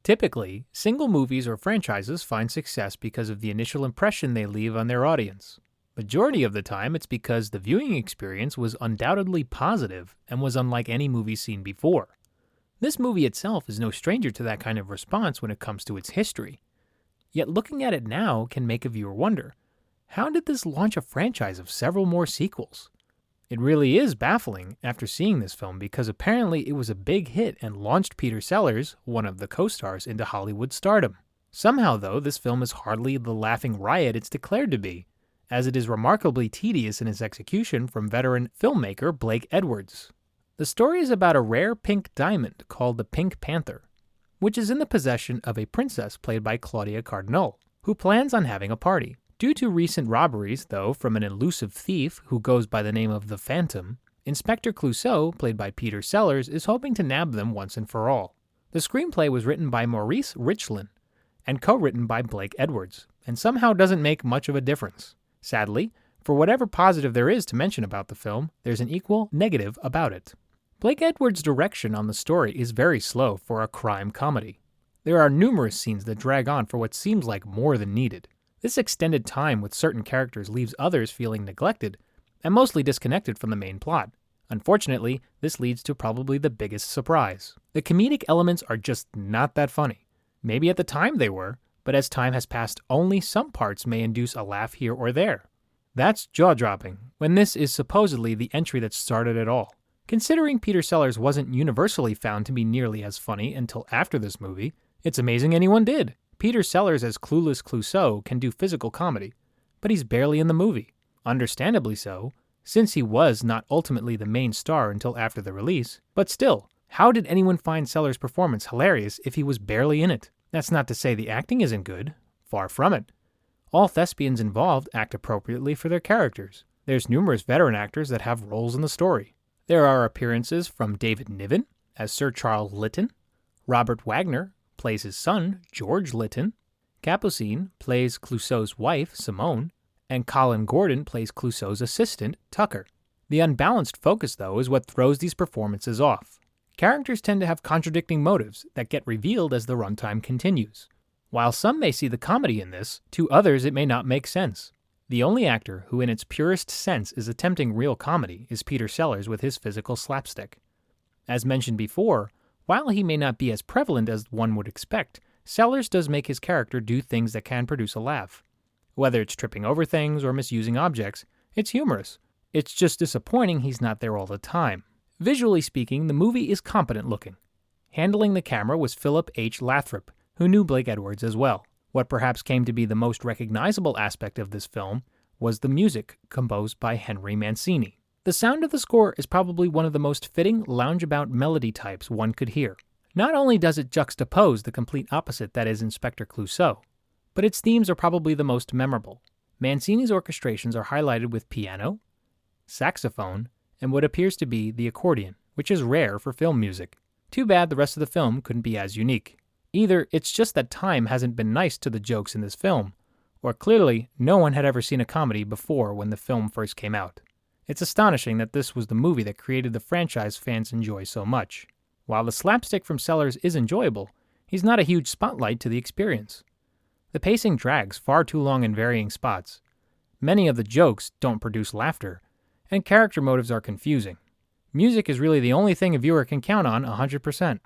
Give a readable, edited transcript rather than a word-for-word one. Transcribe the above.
Typically, single movies or franchises find success because of the initial impression they leave on their audience. Majority of the time, it's because the viewing experience was undoubtedly positive and was unlike any movie seen before. This movie itself is no stranger to that kind of response when it comes to its history. Yet looking at it now can make a viewer wonder, how did this launch a franchise of several more sequels? It really is baffling after seeing this film because apparently it was a big hit and launched Peter Sellers, one of the co-stars, into Hollywood stardom. Somehow though, this film is hardly the laughing riot it's declared to be, as it is remarkably tedious in its execution from veteran filmmaker Blake Edwards. The story is about a rare pink diamond called the Pink Panther, which is in the possession of a princess played by Claudia Cardinal, who plans on having a party. Due to recent robberies, though, from an elusive thief who goes by the name of the Phantom, Inspector Clouseau, played by Peter Sellers, is hoping to nab them once and for all. The screenplay was written by Maurice Richlin and co-written by Blake Edwards, and somehow doesn't make much of a difference. Sadly, for whatever positive there is to mention about the film, there's an equal negative about it. Blake Edwards' direction on the story is very slow for a crime comedy. There are numerous scenes that drag on for what seems like more than needed. This extended time with certain characters leaves others feeling neglected and mostly disconnected from the main plot. Unfortunately, this leads to probably the biggest surprise. The comedic elements are just not that funny. Maybe at the time they were, but as time has passed, only some parts may induce a laugh here or there. That's jaw-dropping, when this is supposedly the entry that started it all. Considering Peter Sellers wasn't universally found to be nearly as funny until after this movie, it's amazing anyone did. Peter Sellers as clueless Clouseau can do physical comedy, but he's barely in the movie. Understandably so, since he was not ultimately the main star until after the release. But still, how did anyone find Sellers' performance hilarious if he was barely in it? That's not to say the acting isn't good. Far from it. All thespians involved act appropriately for their characters. There's numerous veteran actors that have roles in the story. There are appearances from David Niven as Sir Charles Lytton, Robert Wagner plays his son, George Lytton, Capucine plays Clouseau's wife, Simone, and Colin Gordon plays Clouseau's assistant, Tucker. The unbalanced focus, though, is what throws these performances off. Characters tend to have contradicting motives that get revealed as the runtime continues. While some may see the comedy in this, to others it may not make sense. The only actor who in its purest sense is attempting real comedy is Peter Sellers with his physical slapstick. As mentioned before, while he may not be as prevalent as one would expect, Sellers does make his character do things that can produce a laugh. Whether it's tripping over things or misusing objects, it's humorous. It's just disappointing he's not there all the time. Visually speaking, the movie is competent looking. Handling the camera was Philip H. Lathrop, who knew Blake Edwards as well. What perhaps came to be the most recognizable aspect of this film was the music composed by Henry Mancini. The sound of the score is probably one of the most fitting loungeabout melody types one could hear. Not only does it juxtapose the complete opposite that is Inspector Clouseau, but its themes are probably the most memorable. Mancini's orchestrations are highlighted with piano, saxophone, and what appears to be the accordion, which is rare for film music. Too bad the rest of the film couldn't be as unique. Either it's just that time hasn't been nice to the jokes in this film, or clearly no one had ever seen a comedy before when the film first came out. It's astonishing that this was the movie that created the franchise fans enjoy so much. While the slapstick from Sellers is enjoyable, he's not a huge spotlight to the experience. The pacing drags far too long in varying spots. Many of the jokes don't produce laughter, and character motives are confusing. Music is really the only thing a viewer can count on 100%.